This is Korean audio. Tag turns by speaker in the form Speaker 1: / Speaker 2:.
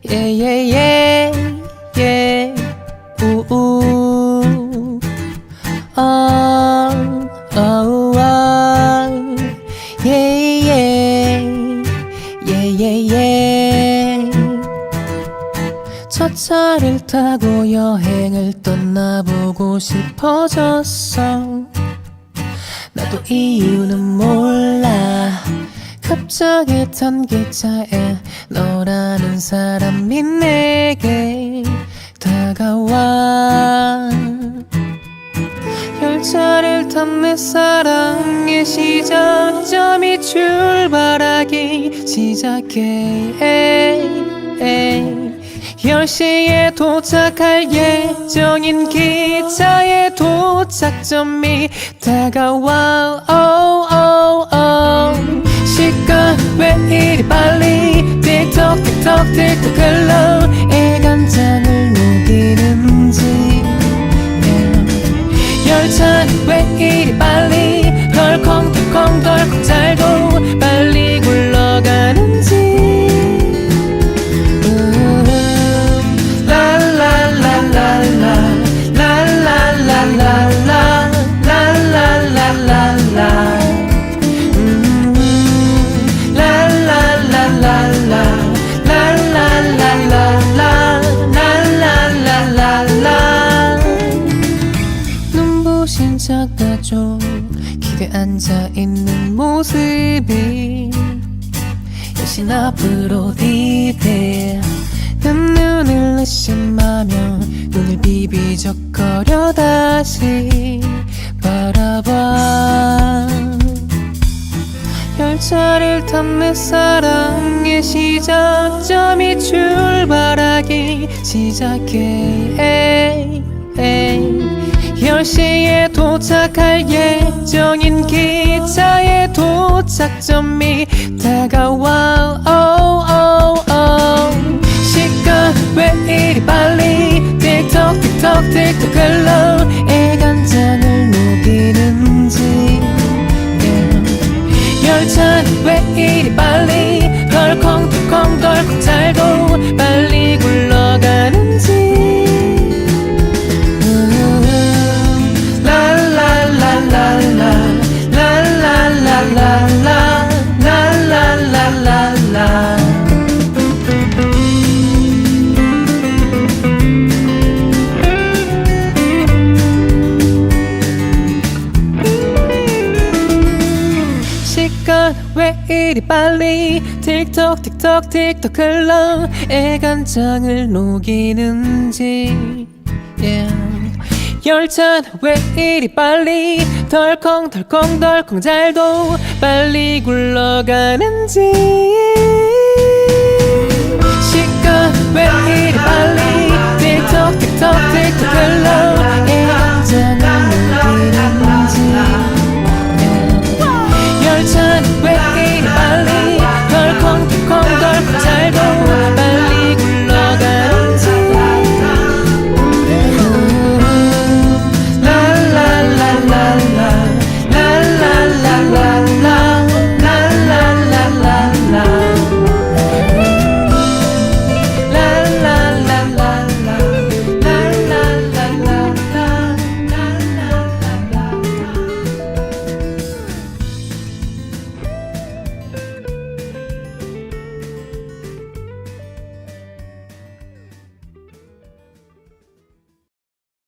Speaker 1: Yeah, yeah, yeah, yeah. Ooh, ooh. Oh, oh, oh. Yeah, yeah. Yeah, yeah, yeah. 첫 차를 타고 여행을 떠나보고 싶어졌어. 나도 이유는 몰라. 갑자기 탄 기차에 너라는 사람이 내게 다가와. 열차를 탄 내 사랑의 시작점이 출발하기 시작해. 10시에 도착할 예정인 기차의 도착점이 다가와. oh, oh, oh. 시간 왜 이리 빨리 틱톡 틱톡 틱톡 흘러 애간장을 녹이는지. 열차는 왜 이리 빨리 덜컹덜컹 덜컹 잘도 빨리 굴러가는지. 눈부신 작가족 기대 앉아있는 모습이 여신 앞으로 디대. 난 눈을 의심하며 눈을 비비적거려 다시 바라봐. 열차를 탄 내 사랑의 시작점이 출발하기 시작해. 10시에 도착할 예정인 기차의 도착점이 다가와. oh, oh, oh. 시간 왜 이리 빨리 틱톡 틱톡 틱톡 흘러 애간장을 녹이는지. 열차는 왜 이리 빨리 덜컹덜컹 덜컹 잘도 빨리 굴러가는지. 시간 왜 이리 빨리 틱톡 틱톡 틱톡 흘러 애간장을 녹이는지. 열차는 왜 이리 빨리 덜컹덜컹 덜컹 잘도 빨리 굴러가는지. 시간 왜 이리 빨리 틱톡 틱톡 틱톡 흘러 애간장을